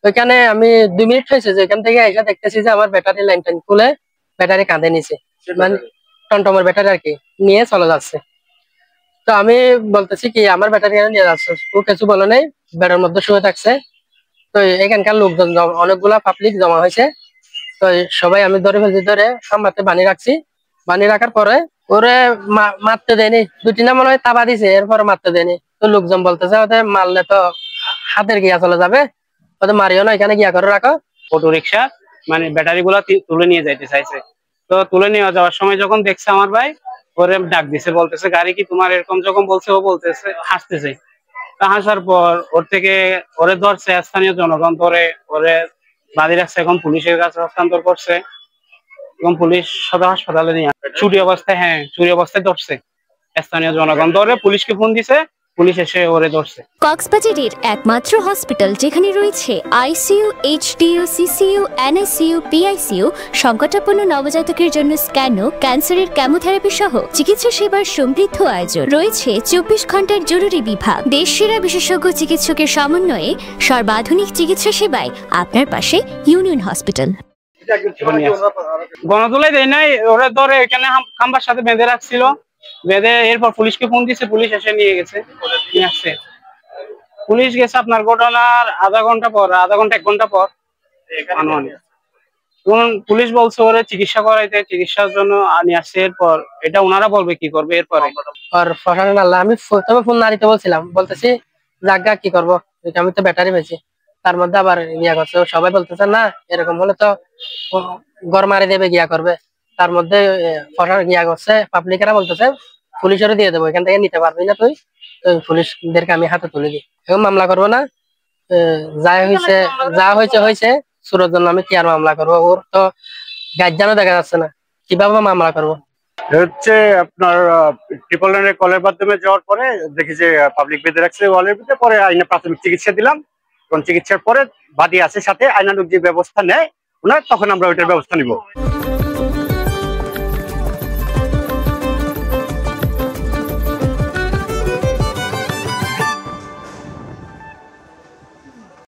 ওইখানে আমি 2 মিনিট হয়েছে যে ওইখান থেকে এসে দেখতেছি যে আমার ব্যাটারি লাইন টাইন খুলে ব্যাটারি কাঁধে নিছে, মানে টমটমের ব্যাটারি আর কি, নিয়ে চলে যাচ্ছে। তো আমি বলতেছি কি আমার ব্যাটারি কেন নিয়ে যাচ্ছে, ও কিছু বলে নাই, ব্যাটার মধ্যে শুয়ে থাকছে। তো এখানকার লোকজন অনেকগুলা পাবলিক জমা হয়েছে। তো সবাই আমি ধরে ফেলছি, ধরে সামলাতে বানিয়ে রাখছি। বানিয়ে রাখার পরে ওরে মারতে দেয়নি, 2-3টা মনে হয় তাবা দিছে, এরপরে মারতে দেয়নি। তো লোকজন বলতেছে ওদের মারলে তো হাতের গিয়া চলে যাবে, ওদের মারিও না, এখানে গিয়া করে রাখো। অটো রিক্সা মানে ব্যাটারি গুলা তুলে নিয়ে যাইতে চাইছে। তো তুলে নিয়ে যাওয়ার সময় যখন দেখছে আমার ভাই, ওরে ডাক দিছে, বলতেছে গাড়ি কি তোমার, এরকম যখন বলছে ও বলতেছে হাসতেছে। হাসার পর ওর থেকে ওরে ধরছে স্থানীয় জনগণ, ধরে ওরে বাঁধি রাখছে, এখন পুলিশের কাছে হস্তান্তর করছে এবং পুলিশ সদর হাসপাতালে নিয়ে চুরি অবস্থায়, হ্যাঁ চুরি অবস্থায় ধরছে। স্থানীয় জনগণ ধরে পুলিশকে ফোন দিছে, পুলিশ এসে ওরে ধরছে। কক্সবাজারের একমাত্র হসপিটাল যেখানে রয়েছে ICU, HDU, CCU, NICU, PICU, সংকটাপন্ন নবজাতকের জন্য স্ক্যানো, ক্যান্সারের কেমোথেরাপি সহ চিকিৎসা সেবার সমৃদ্ধ আয়োজন। রয়েছে 24 ঘন্টার জরুরি বিভাগ। দেশসেরা বিশেষজ্ঞ চিকিৎসকের সমন্বয়ে সর্বাধুনিক চিকিৎসা সেবায় আপনার পাশে ইউনিয়ন হসপিটাল। গণতোলাই দেয় নাই, ওরা ধরে এখানে খাম্বার সাথে বেঁধে রাখছিল, বেঁধে এরপর পুলিশকে ফোন দিছে, পুলিশ এসে নিয়ে গেছে, নিয়ে আসছে। পুলিশ গেছে আপনার ঘটনার আধা ঘন্টা পর, আধা ঘন্টা 1 ঘন্টা পর আনুমানিক। পুলিশ বলছে ওরা চিকিৎসা করাইতে, চিকিৎসার জন্য নিয়ে আসছে। এরপর এটা ওনারা বলবে কি করবে এরপরে। আর ফসান আল্লাহ, আমি তবে ফোন না দিতে বলছিলাম, বলতেছি জাগা কি করবো, আমি তো ব্যাটারি পেয়েছি। তার মধ্যে আবার ইয়া করছে, সবাই বলতেছে না এরকম হলে তো ঘর মারি দেবে, গিয়া করবে। তার মধ্যে ফসান গিয়া করছে, পাবলিকেরা বলতেছে পুলিশেরও দিয়ে দেবো, এখান থেকে নিতে পারবি না তুই, তো পুলিশদেরকে আমি হাতে তুলে দিই, এখন মামলা করবো না। যা হয়েছে হয়েছে, সুরজ জন্য আমি কি আর মামলা করবো, ওর তো গার্জিয়ানও দেখা যাচ্ছে না, কিভাবে মামলা করবো। হচ্ছে আপনার ট্রিপল লাইনের কলের মাধ্যমে যাওয়ার পরে দেখি যে পাবলিক বেঁধে রাখছে ওয়ালের ভিতরে, পরে আইনে প্রাথমিক চিকিৎসা দিলাম এবং চিকিৎসার পরে বাদী আছে সাথে আইনানুগ যে ব্যবস্থা নেয় ওনার, তখন আমরা ওইটার ব্যবস্থা নিব।